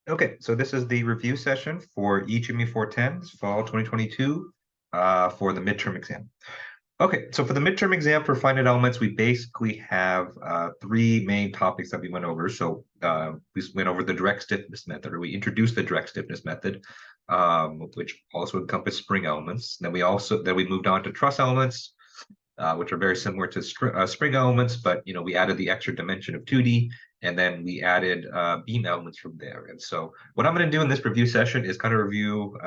Okay, so this is the review session for EGME 410s, fall 2022, for the midterm exam. Okay, so for the midterm exam for finite elements, we basically have three main topics that we went over. So we went over the direct stiffness method, or we introduced the direct stiffness method, which also encompassed spring elements. Then we moved on to truss elements, which are very similar to spring elements, but we added the extra dimension of 2D, and then we added beam elements from there. And so what I'm going to do in this review session is kind of review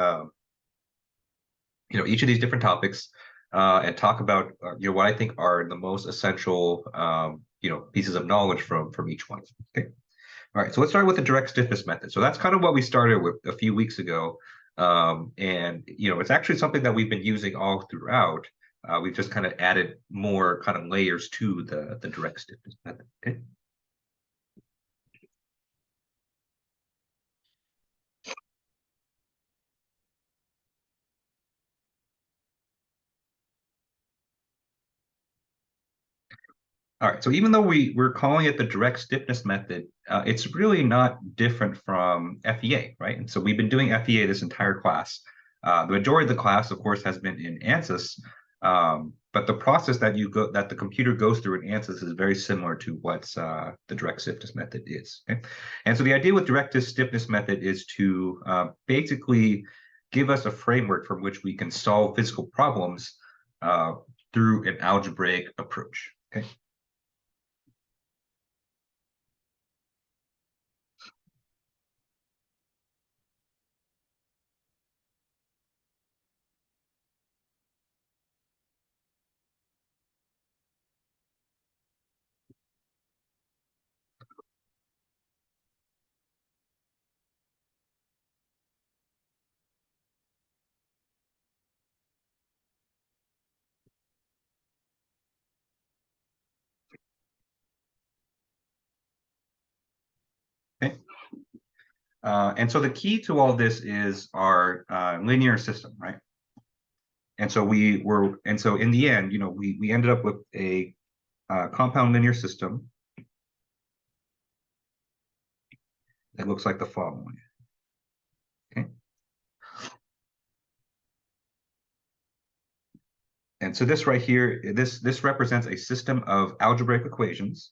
each of these different topics, and talk about what I think are the most essential pieces of knowledge from each one. Okay. All right, so let's start with the direct stiffness method. So that's kind of what we started with a few weeks ago. And it's actually something that we've been using all throughout. We've just kind of added more kind of layers to the direct stiffness method. Okay. All right, so even though we're calling it the direct stiffness method, it's really not different from FEA, right? And so we've been doing FEA this entire class. The majority of the class, of course, has been in ANSYS, but the process that the computer goes through in ANSYS is very similar to what the direct stiffness method is. Okay? And so the idea with direct stiffness method is to basically give us a framework from which we can solve physical problems through an algebraic approach. Okay. Okay. And so the key to all this is our linear system, right? And so in the end, we ended up with a compound linear system that looks like the following. Okay. And so this right here, this represents a system of algebraic equations.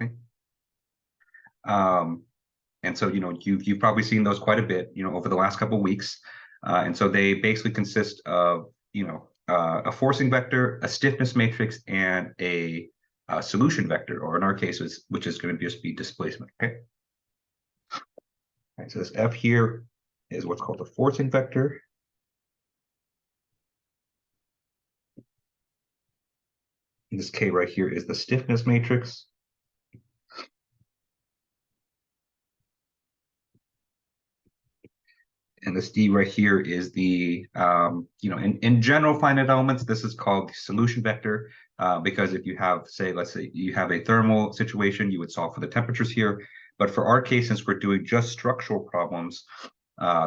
Okay. And so you've probably seen those quite a bit over the last couple of weeks. And so they basically consist of a forcing vector, a stiffness matrix, and a solution vector, or in our case, which is going to just be displacement. Okay. All right, so this F here is what's called the forcing vector. And this K right here is the stiffness matrix. And this D right here is the, in general finite elements, this is called the solution vector, because if you have, let's say you have a thermal situation, you would solve for the temperatures here. But for our case, since we're doing just structural problems,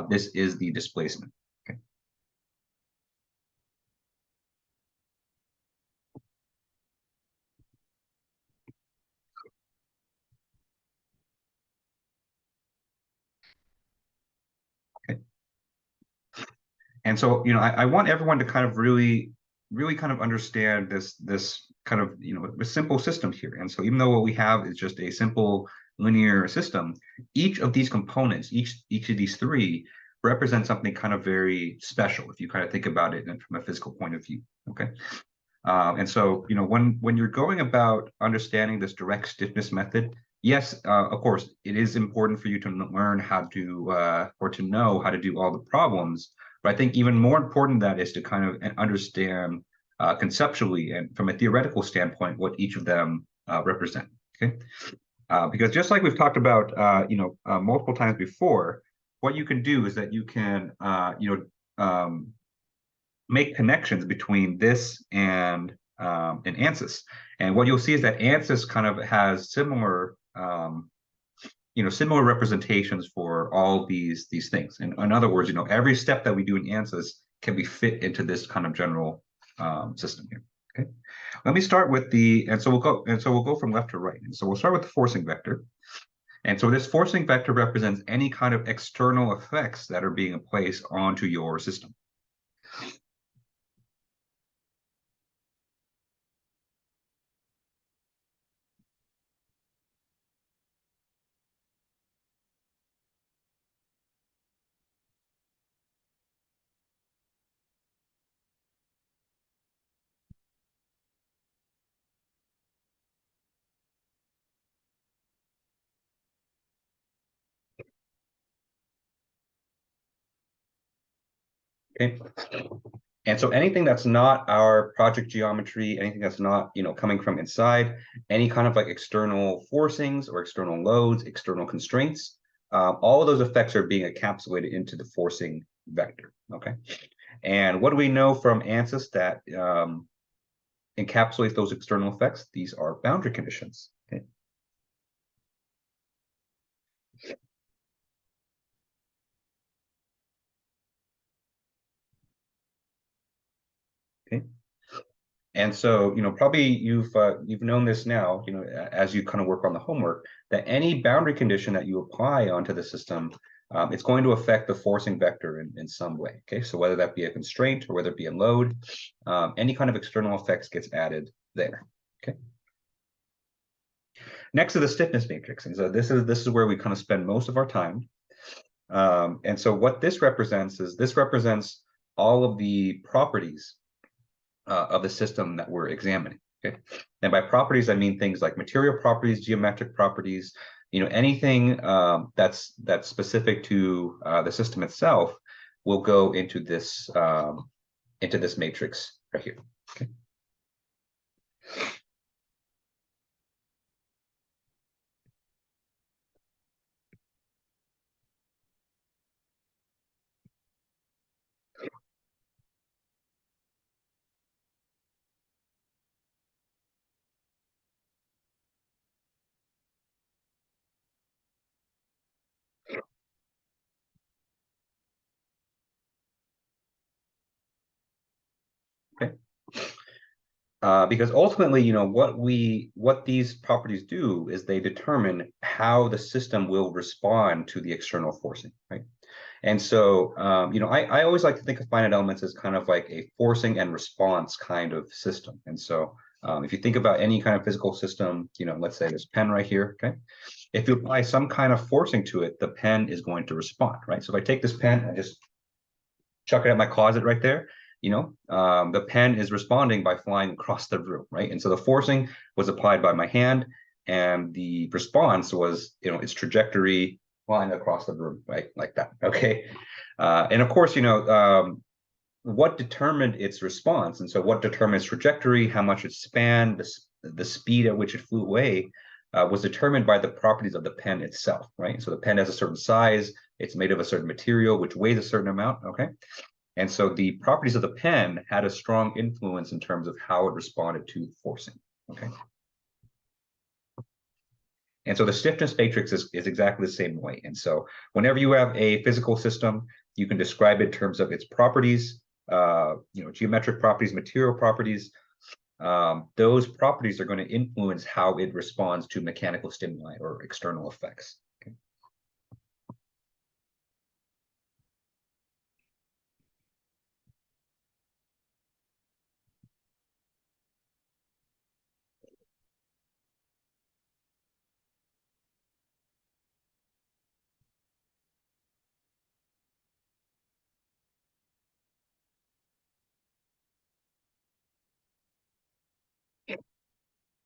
this is the displacement. Okay. Okay. And so, I want everyone to kind of really kind of understand this kind of, a simple system here. And so even though what we have is just a simple linear system, each of these components, each of these three represent something kind of very special if you kind of think about it from a physical point of view. Okay. And so, when you're going about understanding this direct stiffness method, yes, of course, it is important for you to learn how to, or to know how to do all the problems. But I think even more important than that is to kind of understand conceptually and from a theoretical standpoint what each of them represent. Okay, because just like we've talked about, multiple times before, what you can do is that you can, make connections between this and ANSYS. And what you'll see is that ANSYS kind of has similar, similar representations for all these things. And in other words, every step that we do in ANSYS can be fit into this kind of general system here. Okay, let me start with and so we'll go from left to right. And so we'll start with the forcing vector. And so this forcing vector represents any kind of external effects that are being placed onto your system. Okay. And so anything that's not our project geometry, anything that's not, coming from inside, any kind of like external forcings or external loads, external constraints, all of those effects are being encapsulated into the forcing vector. Okay. And what do we know from ANSYS that encapsulates those external effects? These are boundary conditions. Okay. Okay. And so, probably you've known this now, as you kind of work on the homework, that any boundary condition that you apply onto the system, it's going to affect the forcing vector in some way. Okay, so whether that be a constraint or whether it be a load, any kind of external effects gets added there. Okay. Next to the stiffness matrix, and so this is where we kind of spend most of our time. And so what this represents is all of the properties of the system that we're examining. Okay, and by properties I mean things like material properties, geometric properties, anything that's specific to the system itself will go into this matrix right here. Okay. Okay. Because ultimately, what these properties do is they determine how the system will respond to the external forcing, right? And so, I always like to think of finite elements as kind of like a forcing and response kind of system. And so, if you think about any kind of physical system, let's say this pen right here, okay? If you apply some kind of forcing to it, the pen is going to respond, right? So if I take this pen and just chuck it at my closet right there, the pen is responding by flying across the room, right? And so the forcing was applied by my hand, and the response was, its trajectory flying across the room, right? Like that, okay? And of course, what determined its response, and so what determines trajectory, how much it spanned, the speed at which it flew away, was determined by the properties of the pen itself, right? So the pen has a certain size, it's made of a certain material, which weighs a certain amount, okay? And so the properties of the pen had a strong influence in terms of how it responded to forcing, okay? And so the stiffness matrix is exactly the same way. And so whenever you have a physical system, you can describe it in terms of its properties, geometric properties, material properties. Those properties are going to influence how it responds to mechanical stimuli or external effects. Okay.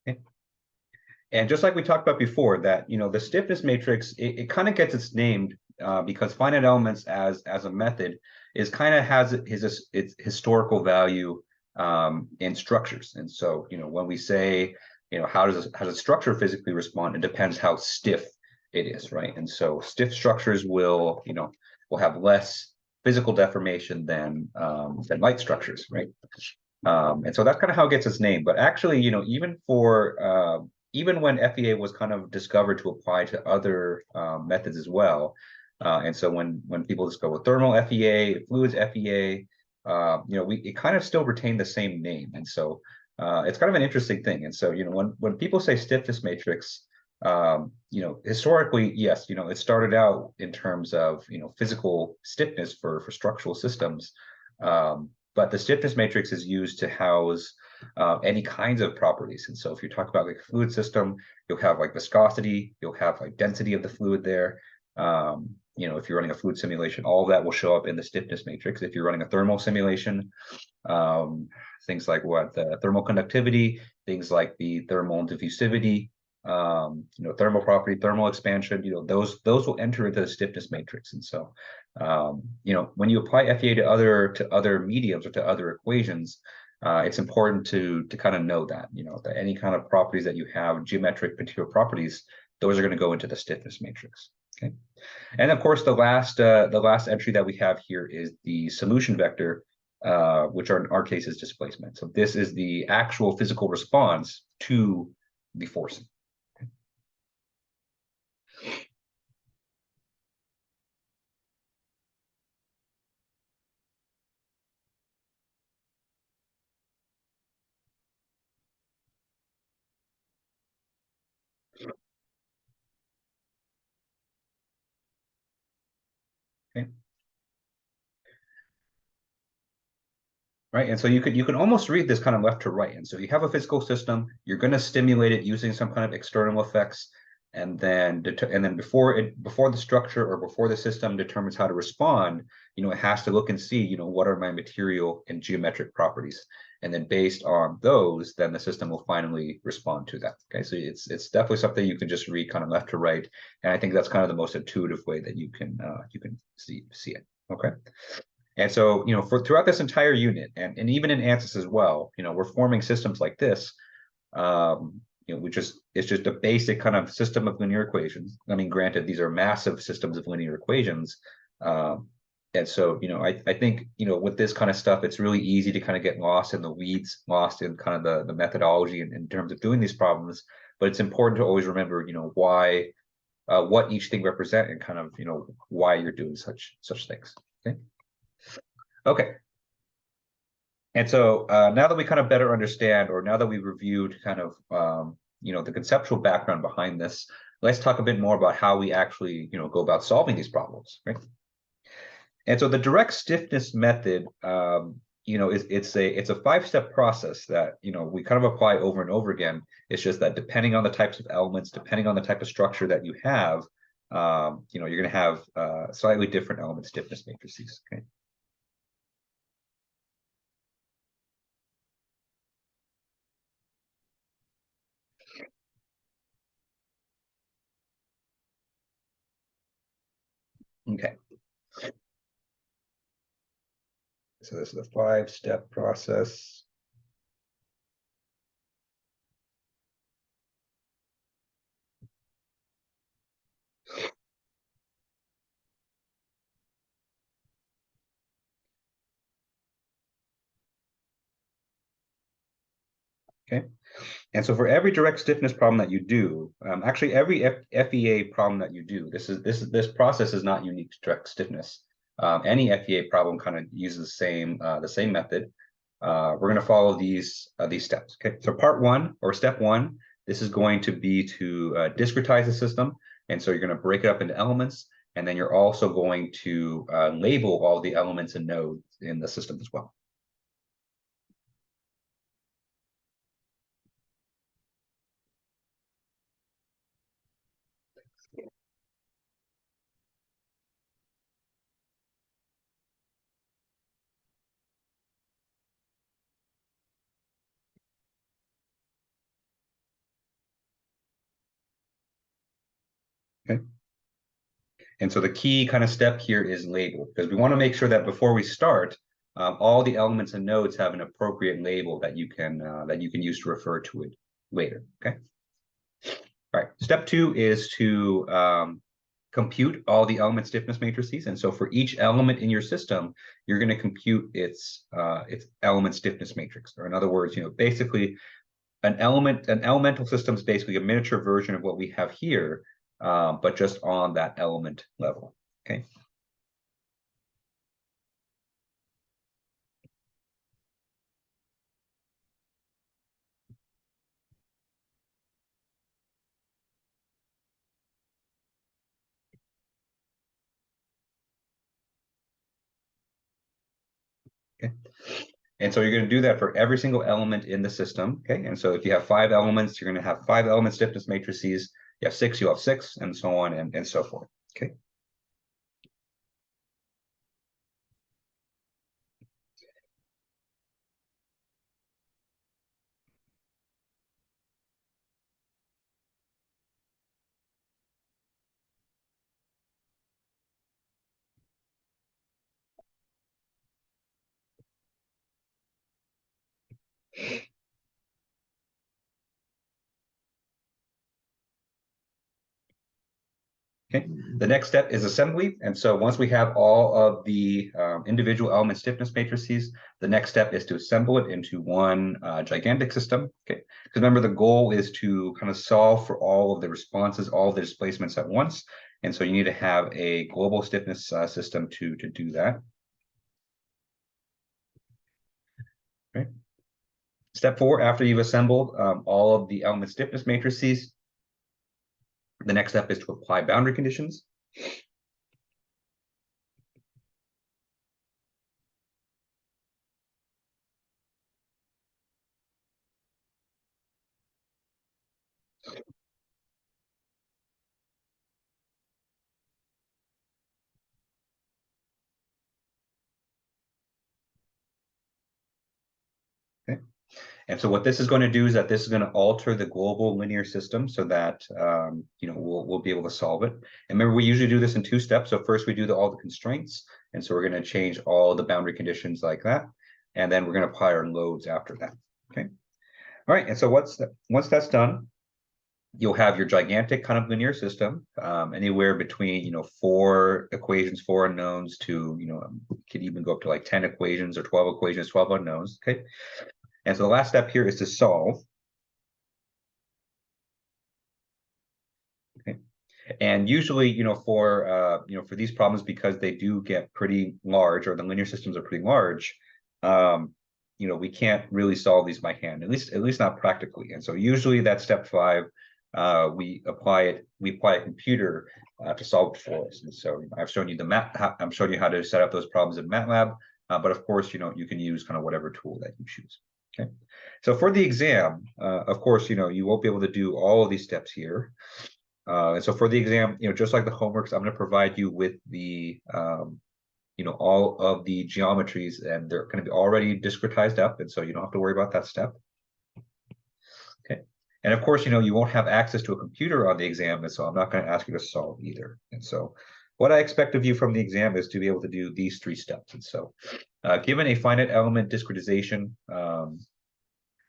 Okay. And just like we talked about before, that the stiffness matrix, it kind of gets its name because finite elements as a method is kind of has its historical value in structures. And so when we say how does a structure physically respond, it depends how stiff it is, right? And so stiff structures will have less physical deformation than light structures, right? And so that's kind of how it gets its name. But actually, even for even when FEA was kind of discovered to apply to other methods as well. And so when people discover thermal FEA, fluids FEA, it kind of still retained the same name. And so it's kind of an interesting thing. And so, when people say stiffness matrix, historically, yes, it started out in terms of, physical stiffness for structural systems. But the stiffness matrix is used to house any kinds of properties. And so if you talk about like a fluid system, you'll have like viscosity, you'll have like density of the fluid there. If you're running a fluid simulation, all of that will show up in the stiffness matrix. If you're running a thermal simulation, things like the thermal conductivity, things like the thermal diffusivity, thermal property, thermal expansion, those will enter into the stiffness matrix. And so, when you apply FEA to other mediums or to other equations, it's important to kind of know that, that any kind of properties that you have, geometric material properties, those are going to go into the stiffness matrix. Okay. And of course, the last entry that we have here is the solution vector, which in our case is displacement. So this is the actual physical response to the forcing. Okay. Right. And so you can almost read this kind of left to right. And so you have a physical system, you're going to stimulate it using some kind of external effects, and then before the structure or before the system determines how to respond, it has to look and see, what are my material and geometric properties. And then based on those, then the system will finally respond to that. Okay. So it's definitely something you can just read kind of left to right. And I think that's kind of the most intuitive way that you can see it. Okay. And so, throughout this entire unit, and even in ANSYS as well, we're forming systems like this, it's just a basic kind of system of linear equations. I mean, granted, these are massive systems of linear equations. And so, I think, with this kind of stuff, it's really easy to kind of get lost in the weeds, lost in kind of the methodology in terms of doing these problems. But it's important to always remember, why, what each thing represent, and kind of, why you're doing such things. Okay. Okay. And so now that we kind of better understand, or now that we've reviewed kind of, the conceptual background behind this, let's talk a bit more about how we actually, go about solving these problems, right? And so the direct stiffness method, it's a 5-step process that, we kind of apply over and over again. It's just that depending on the types of elements, depending on the type of structure that you have, you're going to have slightly different element stiffness matrices, okay? Okay. So this is a 5-step process. Okay. And so for every direct stiffness problem that you do, actually every FEA problem that you do, this process is not unique to direct stiffness. Any FEA problem kind of uses the same method. We're going to follow these steps. Okay. So part one, or step one, this is going to be to discretize the system. And so you're going to break it up into elements, and then you're also going to label all the elements and nodes in the system as well. Okay. And so the key kind of step here is label, because we want to make sure that before we start, all the elements and nodes have an appropriate label that you can use to refer to it later. Okay. All right. Step two is to compute all the element stiffness matrices. And so for each element in your system, you're going to compute its element stiffness matrix. Or in other words, basically an elemental system is basically a miniature version of what we have here, but just on that element level. Okay. Okay. And so you're going to do that for every single element in the system. Okay. And so if you have 5 elements, you're going to have 5 element stiffness matrices. You have 6, you have 6, and so on and so forth. Okay. Okay. The next step is assembly. And so once we have all of the individual element stiffness matrices, the next step is to assemble it into one gigantic system. Okay. Because remember, the goal is to kind of solve for all of the responses, all of the displacements at once. And so you need to have a global stiffness system to do that. Okay. Step 4, after you've assembled all of the element stiffness matrices, the next step is to apply boundary conditions. Okay. And so what this is going to do is that this is going to alter the global linear system so that we'll be able to solve it. And remember, we usually do this in 2 steps. So first we do all the constraints, and so we're going to change all the boundary conditions like that, and then we're going to apply our loads after that. Okay. All right. And so once that's done, you'll have your gigantic kind of linear system, anywhere between 4 equations, 4 unknowns to could even go up to like 10 equations or 12 equations, 12 unknowns. Okay. And so the last step here is to solve. Okay. And usually, for these problems, because they do get pretty large, or the linear systems are pretty large, we can't really solve these by hand, at least not practically. And so usually that's step 5. We apply a computer to solve it for us. And so I've shown you I'm showing you how to set up those problems in MATLAB, but of course, you can use kind of whatever tool that you choose. Okay. So for the exam, of course, you won't be able to do all of these steps here. And so for the exam, just like the homeworks, I'm going to provide you with the, all of the geometries, and they're going to be already discretized up. And so you don't have to worry about that step. Okay. And of course, you won't have access to a computer on the exam. And so I'm not going to ask you to solve either. And so what I expect of you from the exam is to be able to do these 3 steps. And so given a finite element discretization,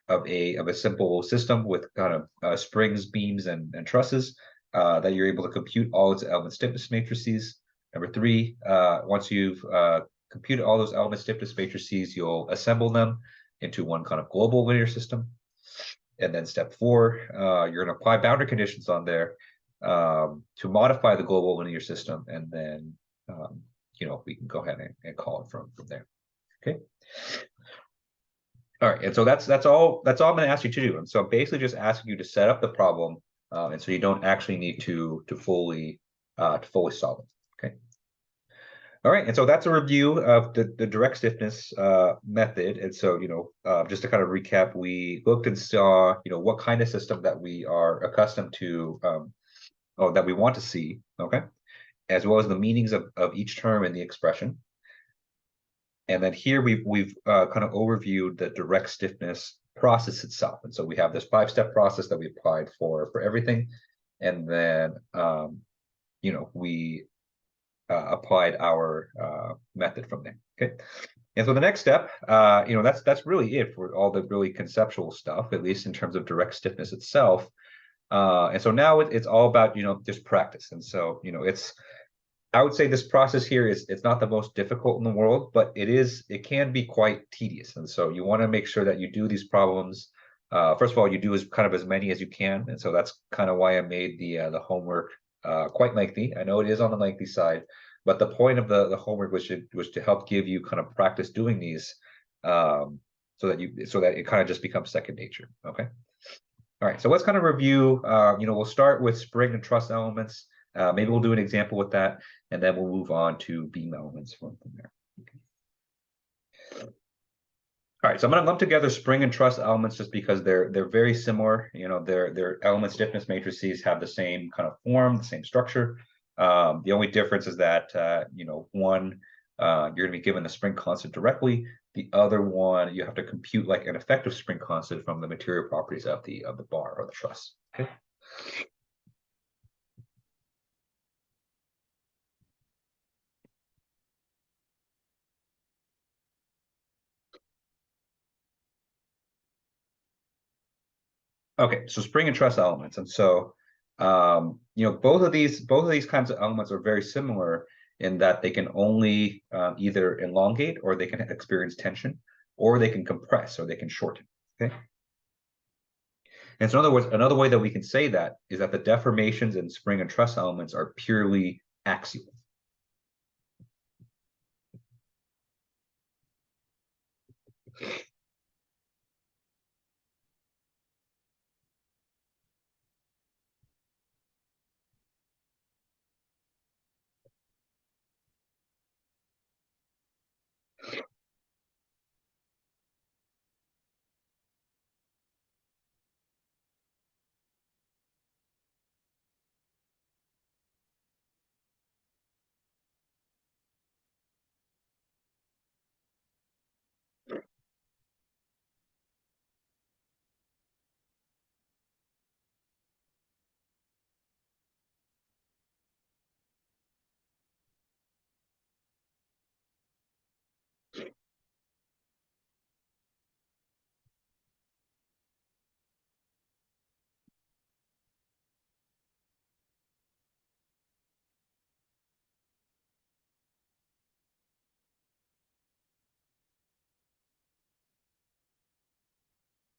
of a simple system with kind of springs, beams, and trusses, that you're able to compute all its element stiffness matrices. Number 3, once you've computed all those element stiffness matrices, you'll assemble them into one kind of global linear system. And then step 4, you're going to apply boundary conditions on there to modify the global linear system, and then we can go ahead and call it from there. Okay. All right, and so that's all I'm going to ask you to do. And so I'm basically just asking you to set up the problem, and so you don't actually need to fully solve it. Okay. All right, and so that's a review of the direct stiffness method. And so just to kind of recap, we looked and saw what kind of system that we are accustomed to, or that we want to see. Okay, as well as the meanings of each term in the expression. And then here we've kind of overviewed the direct stiffness process itself. And so we have this 5-step process that we applied for everything. And then, we applied our method from there. Okay. And so the next step, that's really it for all the really conceptual stuff, at least in terms of direct stiffness itself. And so now it's all about, just practice. And so, I would say this process here it's not the most difficult in the world, but it can be quite tedious. And so you want to make sure that you do these problems first of all, you do as many as you can, and so that's kind of why I made the homework quite lengthy. I know it is on the lengthy side, but the point of the homework was to help give you kind of practice doing these, so that it kind of just becomes second nature. Okay. All right. So let's kind of review. We'll start with spring and truss elements. Maybe we'll do an example with that, and then we'll move on to beam elements from there. Okay. All right, so I'm going to lump together spring and truss elements just because they're very similar. Their element stiffness matrices have the same kind of form, the same structure. The only difference is that one you're going to be given the spring constant directly. The other one you have to compute like an effective spring constant from the material properties of the bar or the truss. Okay. Okay, so spring and truss elements, and so both of these kinds of elements are very similar in that they can only either elongate, or they can experience tension, or they can compress, or they can shorten. Okay, and so in other words, another way that we can say that is that the deformations in spring and truss elements are purely axial.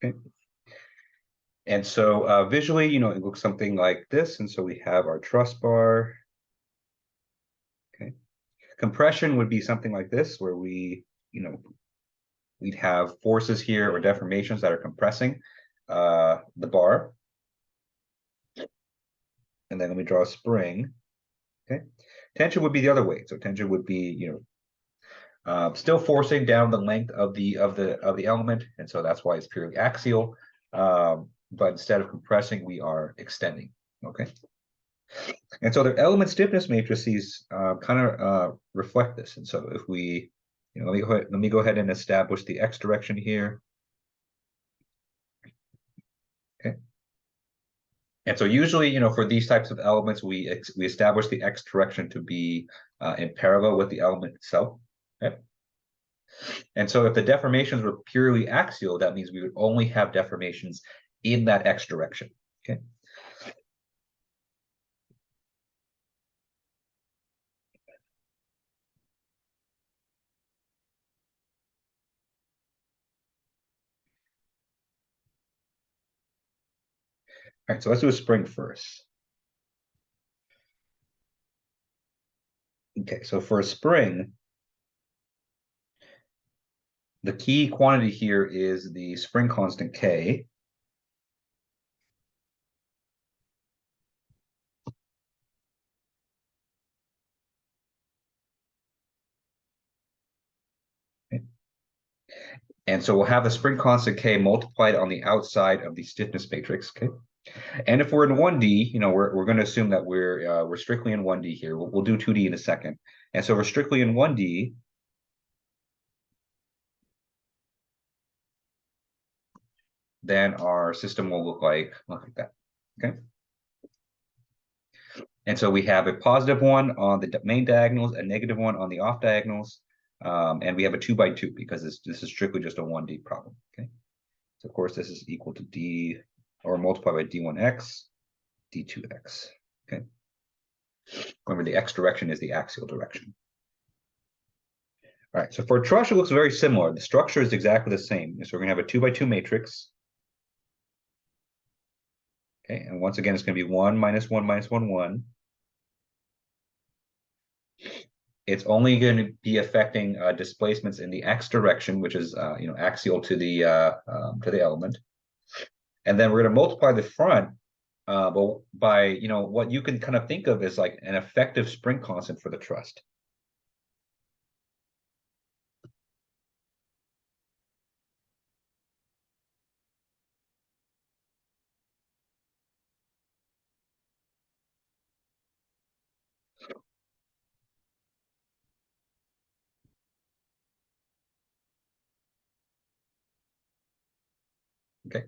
Okay. And so visually, it looks something like this. And so we have our truss bar. Okay. Compression would be something like this, where we'd have forces here or deformations that are compressing the bar. And then when we draw a spring, okay, tension would be the other way. So tension would be, still forcing down the length of the element, and so that's why it's purely axial. But instead of compressing, we are extending. Okay. And so their element stiffness matrices kind of reflect this. And so if we, let me go ahead and establish the x direction here. Okay. And so usually, for these types of elements, we establish the x direction to be in parallel with the element itself. Okay. And so if the deformations were purely axial, that means we would only have deformations in that x direction. Okay. All right, so let's do a spring first. Okay, so for a spring, the key quantity here is the spring constant K. Okay. And so we'll have the spring constant K multiplied on the outside of the stiffness matrix. Okay. And if we're in 1D, we're going to assume that we're strictly in 1D here. We'll do 2D in a second. And so we're strictly in 1D. Then our system will look like that. Okay. And so we have a positive one on the main diagonals, a negative one on the off diagonals, and we have a 2 by 2 because this is strictly just a 1D problem. Okay. So of course this is equal to d, or multiplied by d1x, d2x. Okay. Remember, the x direction is the axial direction. All right, so for a truss, it looks very similar. The structure is exactly the same. So we're going to have a 2 by 2 matrix. Okay, and once again, it's going to be 1 minus 1 minus 1, 1. It's only going to be affecting displacements in the x direction, which is axial to the element. And then we're going to multiply the front but by what you can kind of think of as like an effective spring constant for the truss. Okay.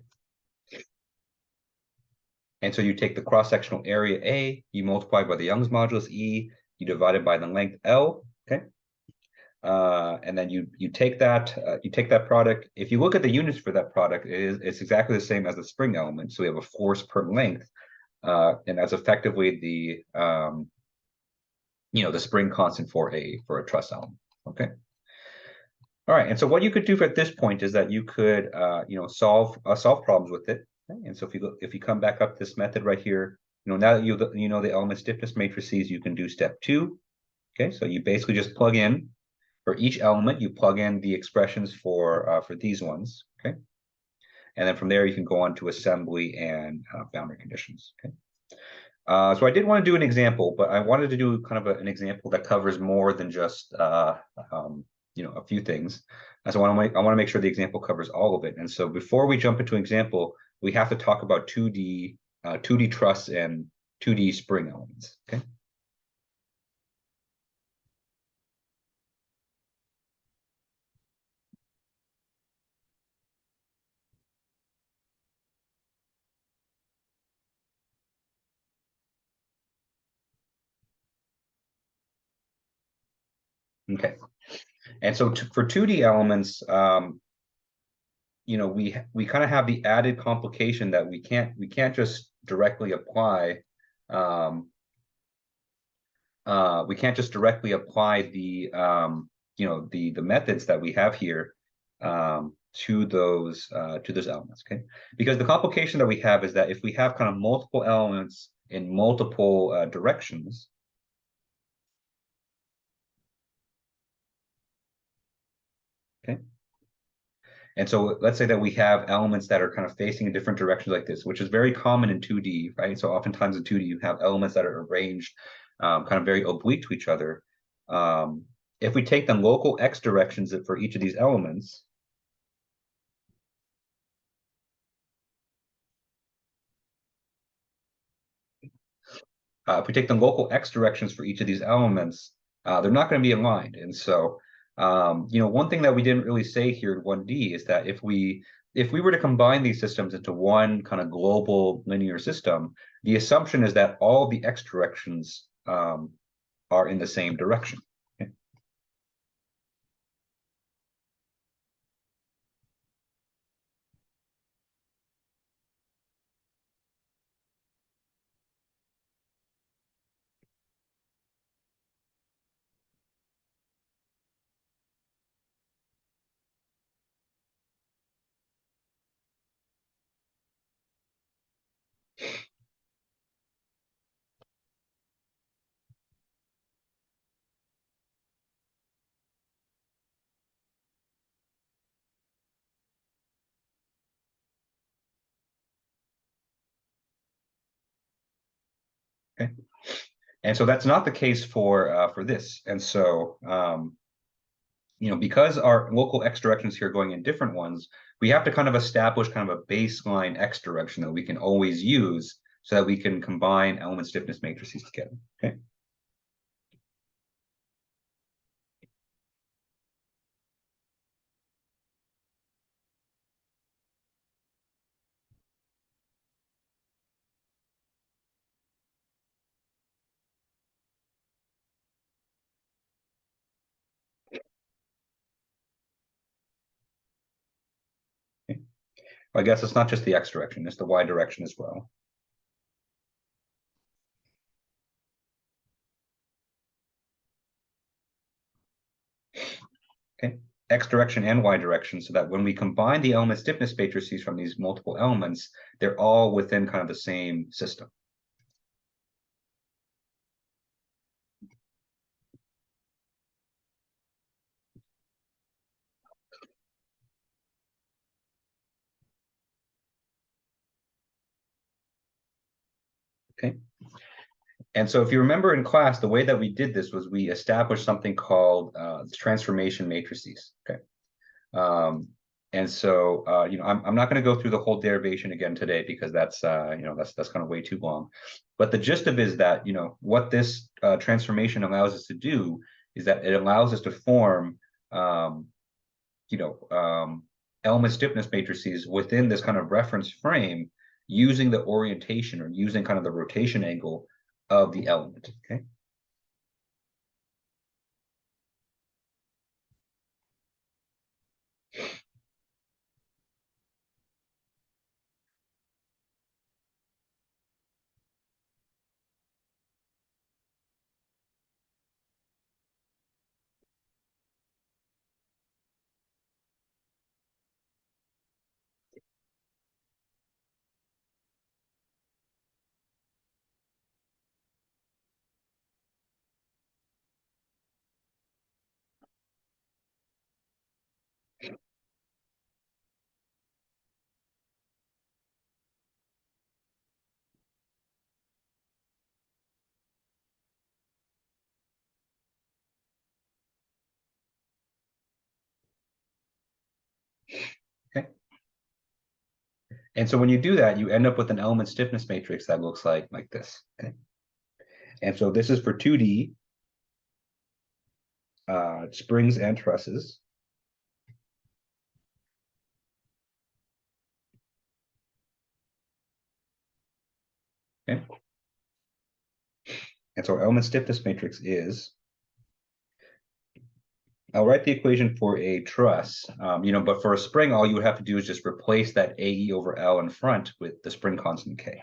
And so you take the cross-sectional area A, you multiply by the Young's modulus E, you divide it by the length L, okay? And then you take that product. If you look at the units for that product, it's exactly the same as the spring element. So we have a force per length, and that's effectively the spring constant for a truss element. Okay. All right. And so what you could do at this point is that you could solve problems with it. Okay? And so if you come back up this method right here, now that you know the element stiffness matrices, you can do step 2. Okay. So you basically just plug in. For each element, you plug in the expressions for these ones, okay? And then from there, you can go on to assembly and boundary conditions, okay? So I did want to do an example, but I wanted to do kind of an example that covers more than just a few things. And so I want to make sure the example covers all of it. And so before we jump into an example, we have to talk about 2D truss and 2D spring elements, okay? Okay. And so for 2D elements, we kind of have the added complication that we can't just directly apply um, the methods that we have here to those elements, okay? Because the complication that we have is that if we have kind of multiple elements in multiple directions, okay? And so let's say that we have elements that are kind of facing in different directions like this, which is very common in 2D, right? So oftentimes in 2D, you have elements that are arranged kind of very oblique to each other. If we take the local x directions for each of these elements, if we take the local x directions for each of these elements, they're not going to be aligned. And so, one thing that we didn't really say here in 1D is that if we were to combine these systems into one kind of global linear system, the assumption is that all the x directions are in the same direction. Okay. Okay. And so that's not the case for this. And so because our local x directions here are going in different ones, we have to kind of establish kind of a baseline x direction that we can always use so that we can combine element stiffness matrices together. Okay. Okay. I guess it's not just the x direction, it's the y direction as well. Okay. x direction and y direction, so that when we combine the element stiffness matrices from these multiple elements, they're all within kind of the same system. Okay. And so if you remember in class, the way that we did this was we established something called transformation matrices. Okay. And so, I'm not going to go through the whole derivation again today because that's kind of way too long. But the gist of it is that, what this transformation allows us to do is that it allows us to form, um, element stiffness matrices within this kind of reference frame using the orientation or using kind of the rotation angle of the element. Okay. Okay. And so when you do that, you end up with an element stiffness matrix that looks like this. Okay. And so this is for 2D springs and trusses. Okay. And so our element stiffness matrix is, I'll write the equation for a truss, but for a spring, all you would have to do is just replace that AE over L in front with the spring constant K.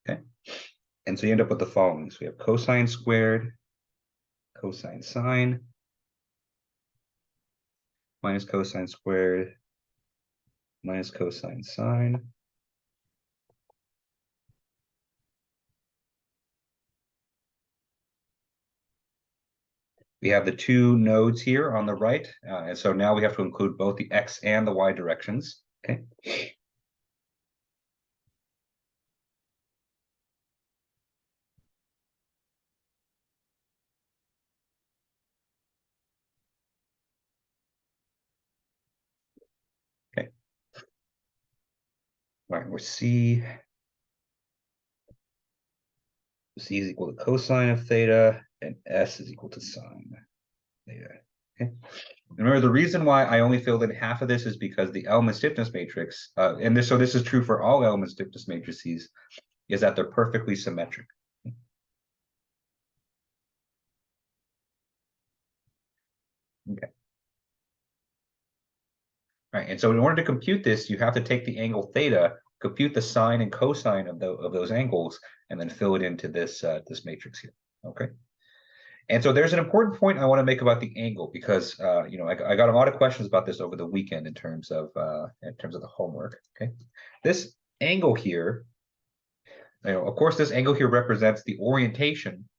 Okay. And so you end up with the following. So we have cosine squared, cosine sine, minus cosine squared, minus cosine sine. We have the two nodes here on the right. And so now we have to include both the X and the Y directions. Okay. Okay. All right, we're C is equal to cosine of theta, and S is equal to sine theta. Okay. Remember, the reason why I only filled in half of this is because the element stiffness matrix, so this is true for all element stiffness matrices, is that they're perfectly symmetric. Okay. All right, and so in order to compute this, you have to take the angle theta, compute the sine and cosine of those angles, and then fill it into this this matrix here. Okay. And so there's an important point I want to make about the angle because I got a lot of questions about this over the weekend in terms of the homework. Okay, this angle here, of course, this angle here represents the orientation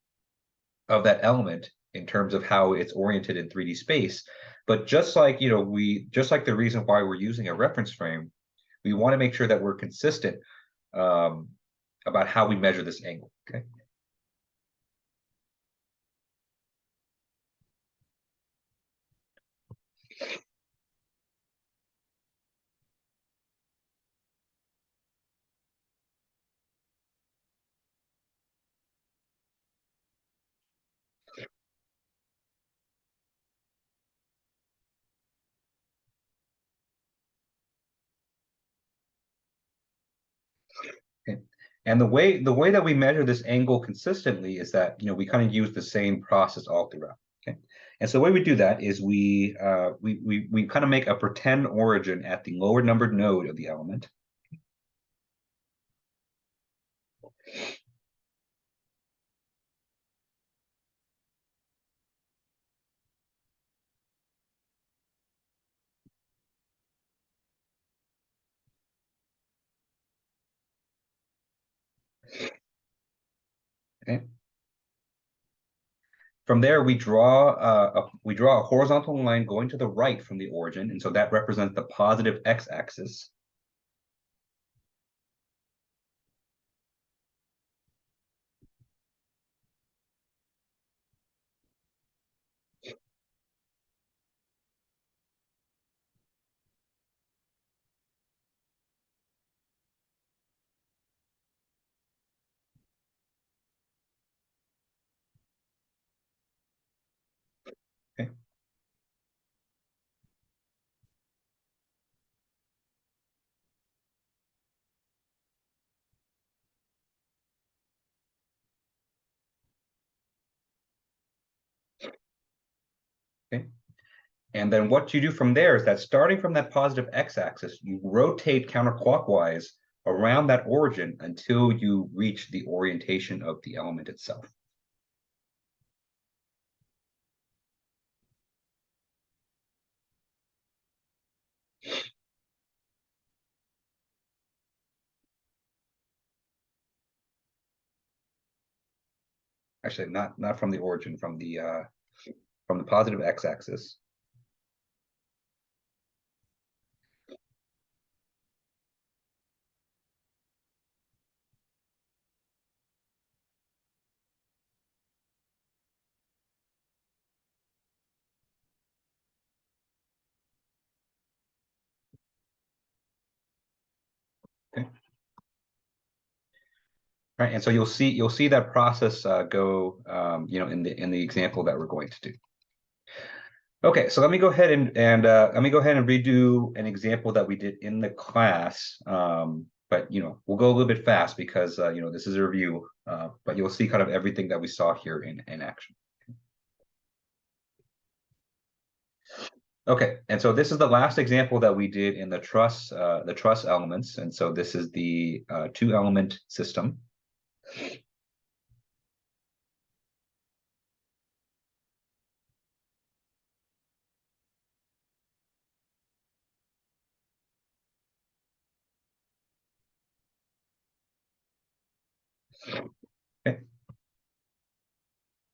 of that element in terms of how it's oriented in 3D space. But just like the reason why we're using a reference frame, we want to make sure that we're consistent um, about how we measure this angle. Okay. Okay. And the way that we measure this angle consistently is that we kind of use the same process all throughout. Okay. And so the way we do that is we kind of make a pretend origin at the lower numbered node of the element. Okay. From there, we draw a horizontal line going to the right from the origin, and so that represents the positive x-axis. Okay. Okay. And then what you do from there is that starting from that positive x-axis, you rotate counterclockwise around that origin until you reach the orientation of the element itself. Actually, not from the origin, from the positive x-axis. Okay. Right, and so you'll see that process go, in the example that we're going to do. Okay, so let me go ahead and let me go ahead and redo an example that we did in the class. But we'll go a little bit fast because this is a review. But you'll see kind of everything that we saw here in action. Okay, and so this is the last example that we did in the truss elements, and so this is the two-element system. Okay.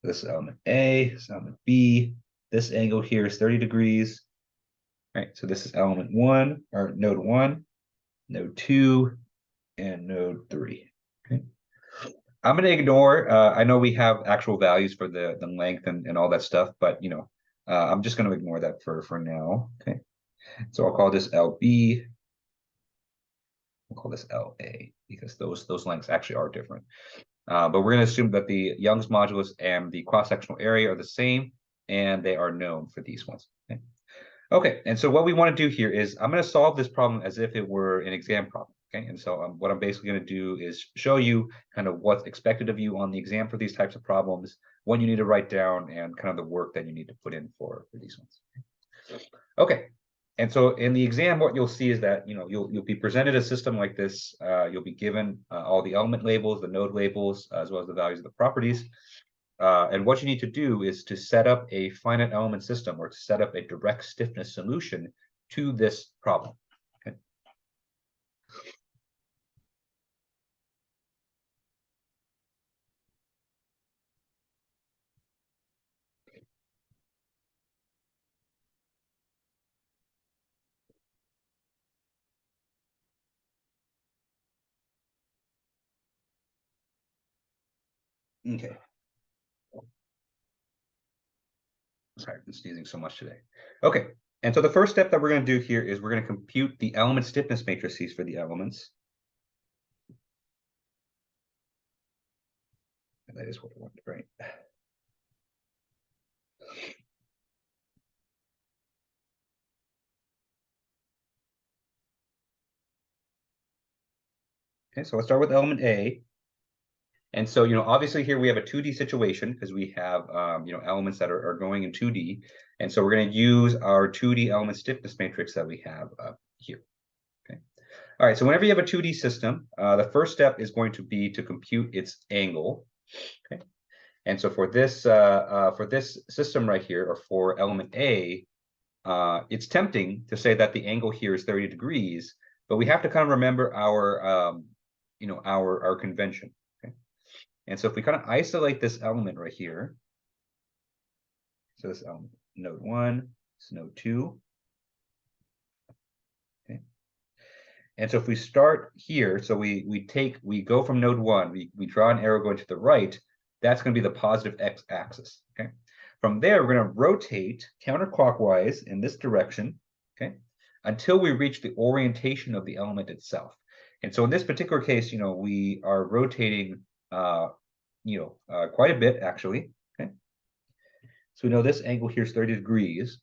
This is element A, this is element B. This angle here is 30 degrees. Right, so this is element one, or node one, node two, and node three. Okay. I'm going to ignore, I know we have actual values for the length and all that stuff, but I'm just going to ignore that for now. Okay. So I'll call this LB. We'll call this LA because those lengths actually are different. But we're going to assume that the Young's modulus and the cross-sectional area are the same, and they are known for these ones. Okay. Okay, and so what we want to do here is I'm going to solve this problem as if it were an exam problem. Okay, and so what I'm basically going to do is show you kind of what's expected of you on the exam for these types of problems, what you need to write down, and kind of the work that you need to put in for these ones. Okay, and so in the exam, what you'll see is that you'll be presented a system like this. You'll be given all the element labels, the node labels, as well as the values of the properties. And what you need to do is to set up a finite element system or to set up a direct stiffness solution to this problem. Okay. Okay. Sorry, I've been sneezing so much today. Okay. And so the first step that we're going to do here is we're going to compute the element stiffness matrices for the elements. And that is what I want, right? Okay, so let's start with element A. And so, obviously here we have a 2D situation because we have, elements that are going in 2D. And so we're going to use our 2D element stiffness matrix that we have up here. Okay. All right. So whenever you have a 2D system, the first step is going to be to compute its angle. Okay. And so for this system right here, or for element A, it's tempting to say that the angle here is 30 degrees, but we have to kind of remember our our convention. Okay. And so if we kind of isolate this element right here, so this element, node 1, this node 2. Okay. And so if we start here, so we go from node 1, we draw an arrow going to the right, that's going to be the positive x-axis. Okay. From there, we're going to rotate counterclockwise in this direction, okay, until we reach the orientation of the element itself. And so in this particular case, we are rotating, quite a bit actually. Okay. So we know this angle here is 30 degrees.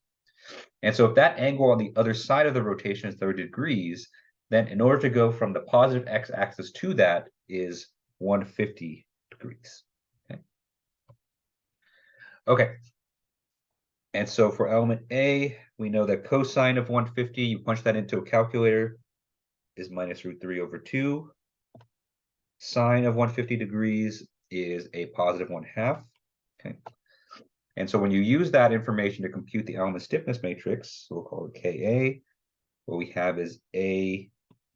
And so if that angle on the other side of the rotation is 30 degrees, then in order to go from the positive x-axis to that is 150 degrees. Okay. Okay. And so for element A, we know that cosine of 150, you punch that into a calculator, is minus root 3 over 2. Sine of 150 degrees is a positive 1/2. Okay. And so when you use that information to compute the element stiffness matrix, we'll call it Ka, what we have is A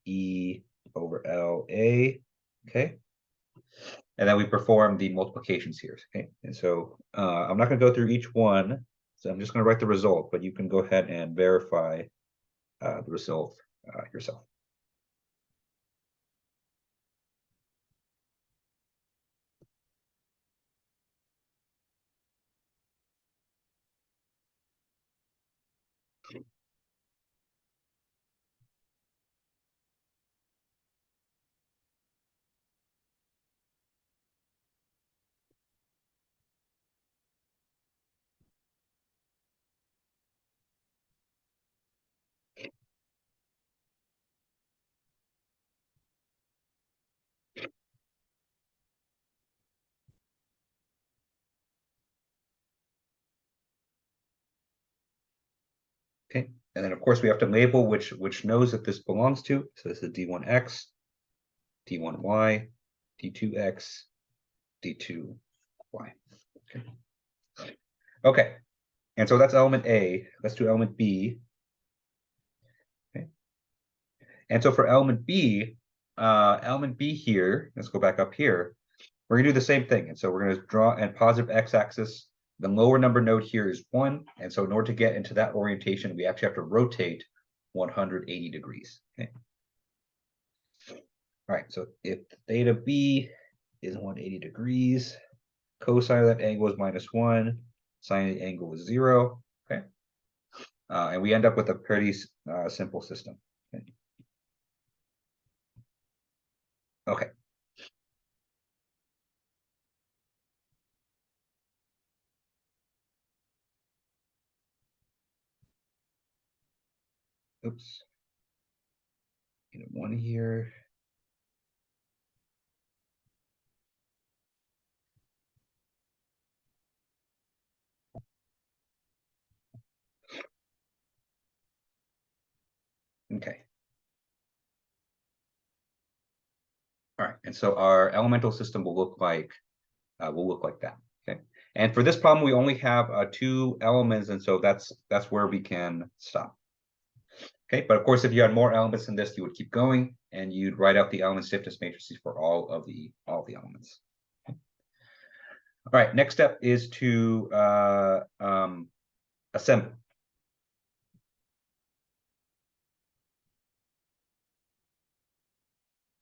E over LA. Okay. And then we perform the multiplications here. Okay. And so I'm not going to go through each one. So I'm just going to write the result, but you can go ahead and verify the result yourself. Okay, and then of course we have to label which nodes that this belongs to. So this is D1x, D1y, D2x, D2y. Okay. Okay, and so that's element A. Let's do element B. Okay, and so for element B here, let's go back up here. We're gonna do the same thing, and so we're gonna draw a positive x-axis. The lower number node here is 1, and so in order to get into that orientation, we actually have to rotate 180 degrees. Okay. All right, so if theta b is 180 degrees, cosine of that angle is -1, sine of the angle is 0. Okay, and we end up with a pretty simple system. Okay. Okay. Oops. One here. Okay. All right, and so our elemental system will look like that. Okay, and for this problem, we only have 2 elements, and so that's where we can stop. Okay, but of course, if you had more elements than this, you would keep going, and you'd write out the element stiffness matrices for all of the elements. Okay. All right, next step is to assemble.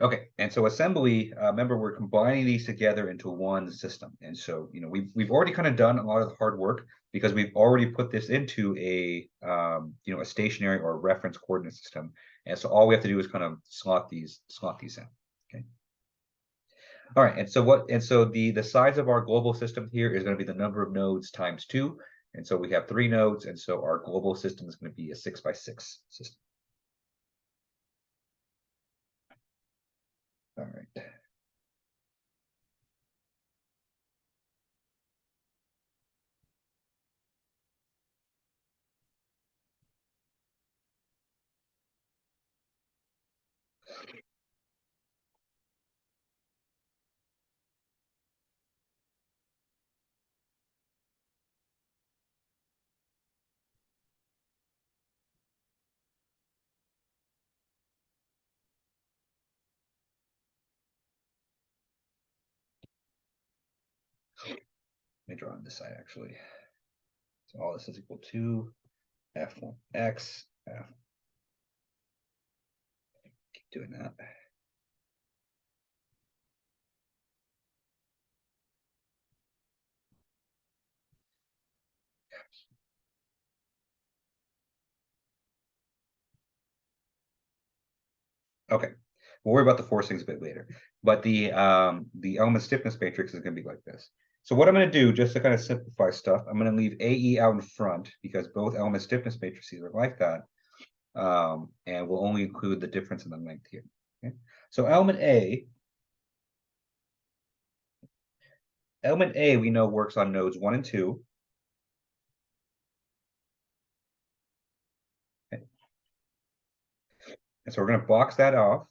Okay, and so assembly, remember, we're combining these together into one system. And so, we've already kind of done a lot of the hard work because we've already put this into a stationary or reference coordinate system. And so all we have to do is kind of slot these in. Okay. All right, and so the size of our global system here is going to be the number of nodes times 2. And so we have 3 nodes, and so our global system is going to be a 6x6 system. All right. Let me draw on this side actually. So all this is equal to f1x, f. Keep doing that. Okay, we'll worry about the forcings a bit later. But the element stiffness matrix is going to be like this. So what I'm going to do, just to kind of simplify stuff, I'm going to leave AE out in front because both element stiffness matrices are like that. And we'll only include the difference in the length here. Okay? So element A we know works on nodes 1 and 2. Okay. And so we're going to box that off.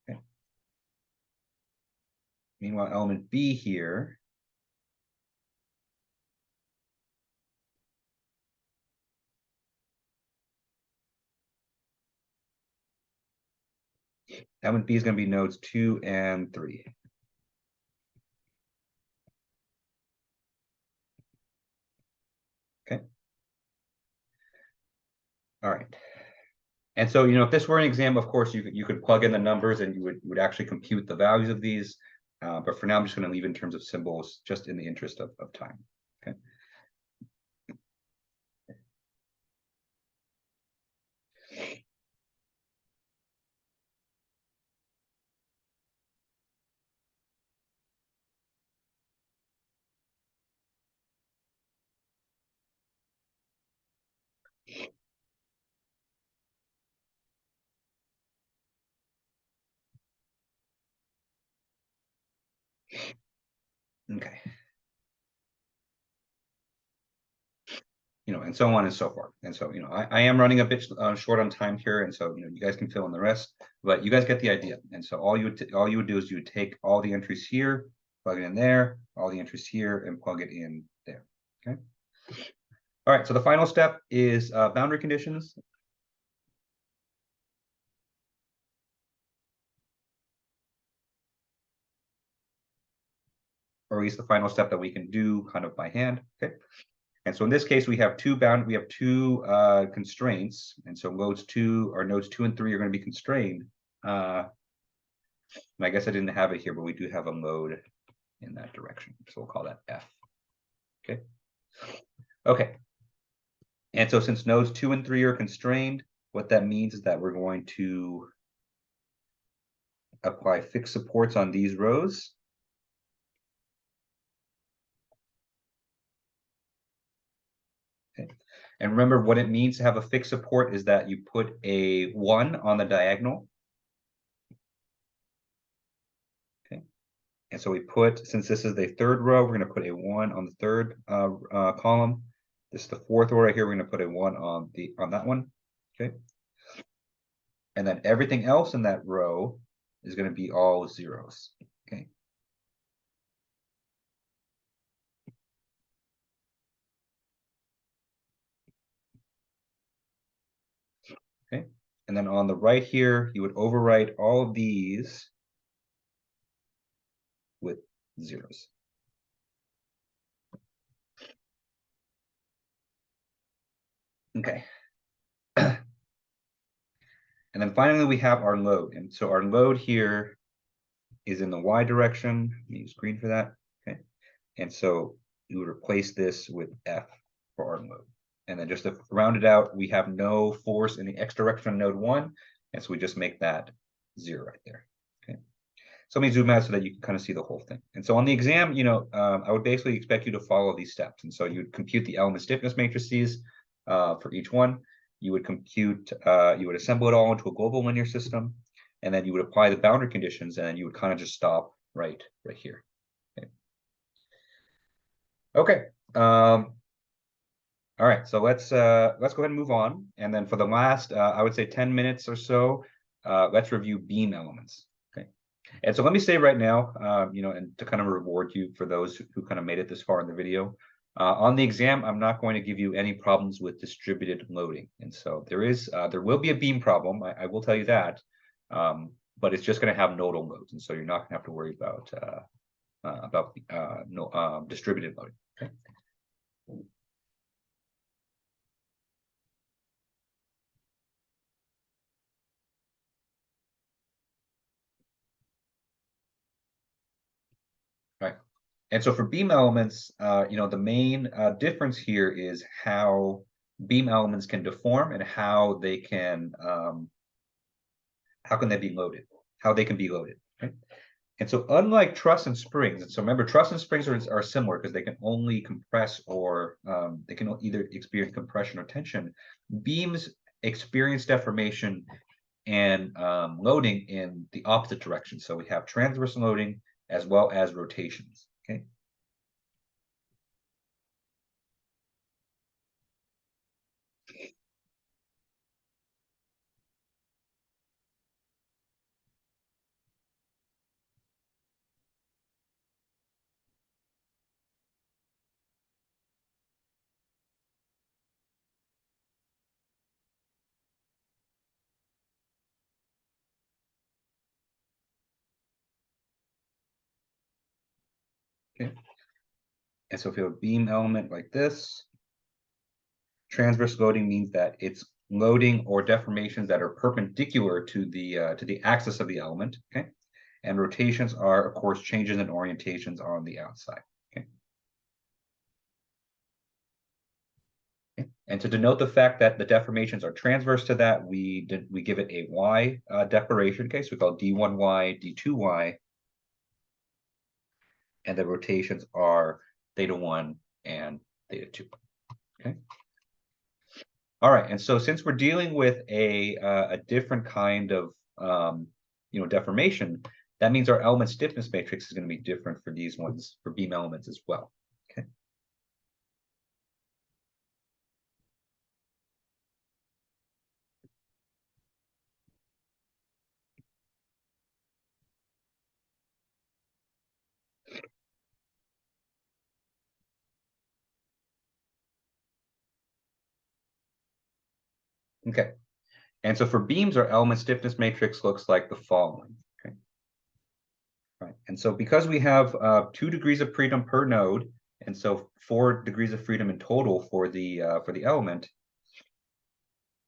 Okay. Meanwhile, element B here element B is going to be nodes 2 and 3. Okay. All right. And so, if this were an exam, of course, you could plug in the numbers and you would actually compute the values of these. But for now, I'm just going to leave in terms of symbols, just in the interest of time. Okay. Okay. And so on and so forth. And so, I am running a bit short on time here, and so you guys can fill in the rest, but you guys get the idea. And so all you would do is you would take all the entries here, plug it in there, all the entries here, and plug it in there. Okay. All right. So the final step is boundary conditions. Or at least the final step that we can do kind of by hand. Okay. And so in this case, we have two constraints. And so nodes 2 and 3 are going to be constrained. And I guess I didn't have it here, but we do have a mode in that direction. So we'll call that F. Okay. Okay. And so since nodes 2 and 3 are constrained, what that means is that we're going to apply fixed supports on these rows. Okay. And remember, what it means to have a fixed support is that you put a 1 on the diagonal. Okay. And so since this is the third row, we're going to put a 1 on the third column. This is the fourth row right here. We're going to put a 1 on that one. Okay. And then everything else in that row is going to be all zeros. Okay. Okay. And then on the right here, you would overwrite all of these with zeros. Okay. And then finally, we have our load. And so our load here is in the Y direction. Let me use green for that. Okay. And so you would replace this with F for our load. And then just to round it out, we have no force in the X direction on node 1. And so we just make that 0 right there. Okay. So let me zoom out so that you can kind of see the whole thing. And so on the exam, I would basically expect you to follow these steps. And so you would compute the element stiffness matrices for each one. You would assemble it all into a global linear system, and then you would apply the boundary conditions, and then you would kind of just stop right here. Okay. All right, so let's go ahead and move on. And then for the last, I would say 10 minutes or so, let's review beam elements. Okay. And so let me say right now, and to kind of reward you for those who kind of made it this far in the video, on the exam, I'm not going to give you any problems with distributed loading. And so there will be a beam problem. I will tell you that, but it's just going to have nodal loads, and so you're not going to have to worry about no distributed loading. Okay. Right. And so for beam elements, the main difference here is how beam elements can deform and how can they be loaded, how they can be loaded. Right? And so unlike truss and springs, and so remember, truss and springs are similar because they can only compress or they can either experience compression or tension. Beams experience deformation and loading in the opposite direction. So we have transverse loading as well as rotations. Okay. Okay. And so if you have a beam element like this, transverse loading means that it's loading or deformations that are perpendicular to the axis of the element. Okay. And rotations are, of course, changes in orientations on the outside. Okay. Okay. And to denote the fact that the deformations are transverse to that, we give it a y declaration. Okay, so we call d1y, d2y, and the rotations are theta 1 and theta 2. Okay. All right, and so since we're dealing with a different kind of deformation, that means our element stiffness matrix is going to be different for these ones, for beam elements as well. Okay. Okay. And so for beams, our element stiffness matrix looks like the following. Okay. Right. And so because we have 2 degrees of freedom per node, and so 4 degrees of freedom in total for the element,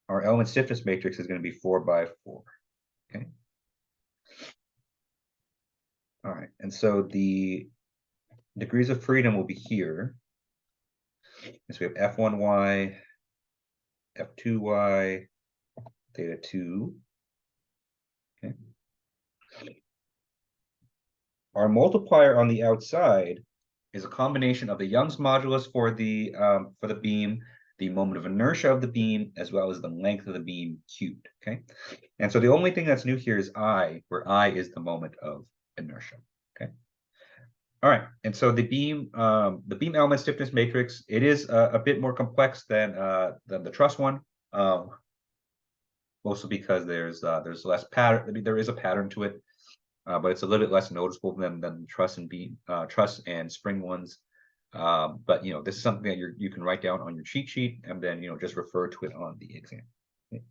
our element stiffness matrix is going to be 4 by 4. Okay. All right. And so the degrees of freedom will be here. And so we have F1y, F2y, theta 2. Okay. Our multiplier on the outside is a combination of the Young's modulus for the beam, the moment of inertia of the beam, as well as the length of the beam cubed. Okay. And so the only thing that's new here is I, where I is the moment of inertia. Okay. All right. And so the beam element stiffness matrix, it is a bit more complex than the truss one. Mostly because there's less pattern. I mean, there is a pattern to it, but it's a little bit less noticeable than truss and spring ones. But this is something that you can write down on your cheat sheet and then just refer to it on the exam. Okay.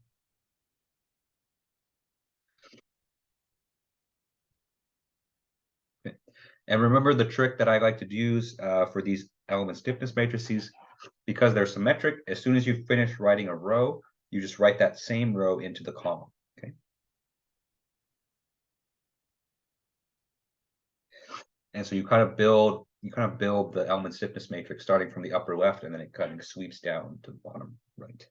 Okay. And remember the trick that I like to use for these element stiffness matrices, because they're symmetric. As soon as you finish writing a row, you just write that same row into the column. Okay. And so you kind of build the element stiffness matrix starting from the upper left, and then it kind of sweeps down to the bottom right.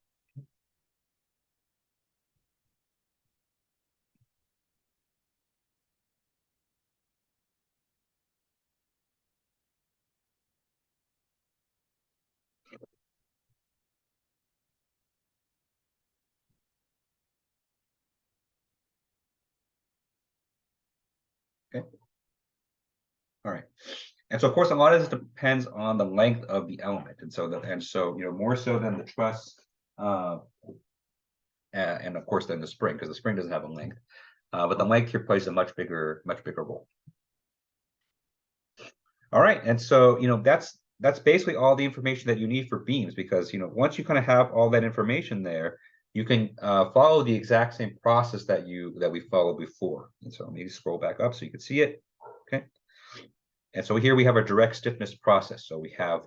Okay. All right. And so, of course, a lot of this depends on the length of the element, and so more so than the truss, and of course than the spring, because the spring doesn't have a length. But the length here plays a much bigger role. All right, and so that's basically all the information that you need for beams, because once you kind of have all that information there, you can follow the exact same process that we followed before. And so maybe scroll back up so you can see it. Okay. And so here we have a direct stiffness process. So we have,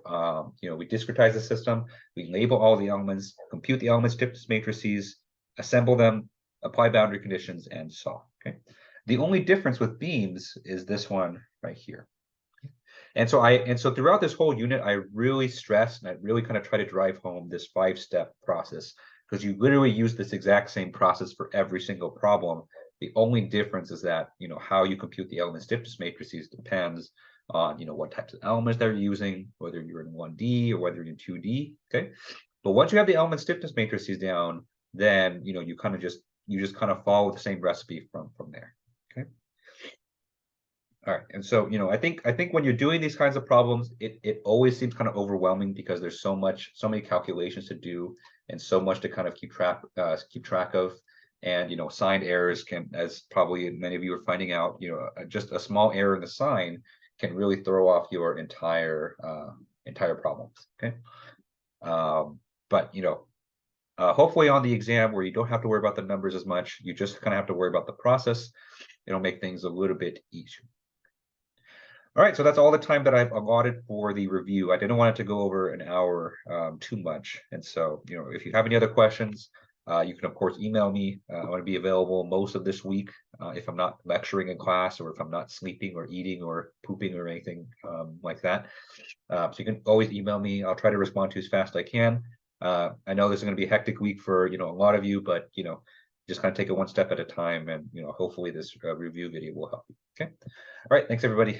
we discretize the system, we label all the elements, compute the element stiffness matrices, assemble them, apply boundary conditions, and solve. Okay. The only difference with beams is this one right here. And so throughout this whole unit, I really stress and I really kind of try to drive home this 5-step process, because you literally use this exact same process for every single problem. The only difference is that how you compute the element stiffness matrices depends on what types of elements they're using, whether you're in 1D or whether you're in 2D. Okay, but once you have the element stiffness matrices down, then you just kind of follow the same recipe from there. Okay. All right, and so I think when you're doing these kinds of problems, it always seems kind of overwhelming, because there's so many calculations to do and so much to kind of keep track of, and sign errors can, as probably many of you are finding out, just a small error in the sign can really throw off your entire problems. Okay, but hopefully on the exam where you don't have to worry about the numbers as much, you just kind of have to worry about the process. It'll make things a little bit easier. All right, so that's all the time that I've allotted for the review. I didn't want it to go over an hour too much. And so, if you have any other questions, you can, of course, email me. I'm going to be available most of this week if I'm not lecturing in class, or if I'm not sleeping or eating or pooping or anything like that. So you can always email me. I'll try to respond to you as fast as I can. I know this is going to be a hectic week for, a lot of you, but, just kind of take it one step at a time. And, hopefully this review video will help you. Okay. All right. Thanks, everybody.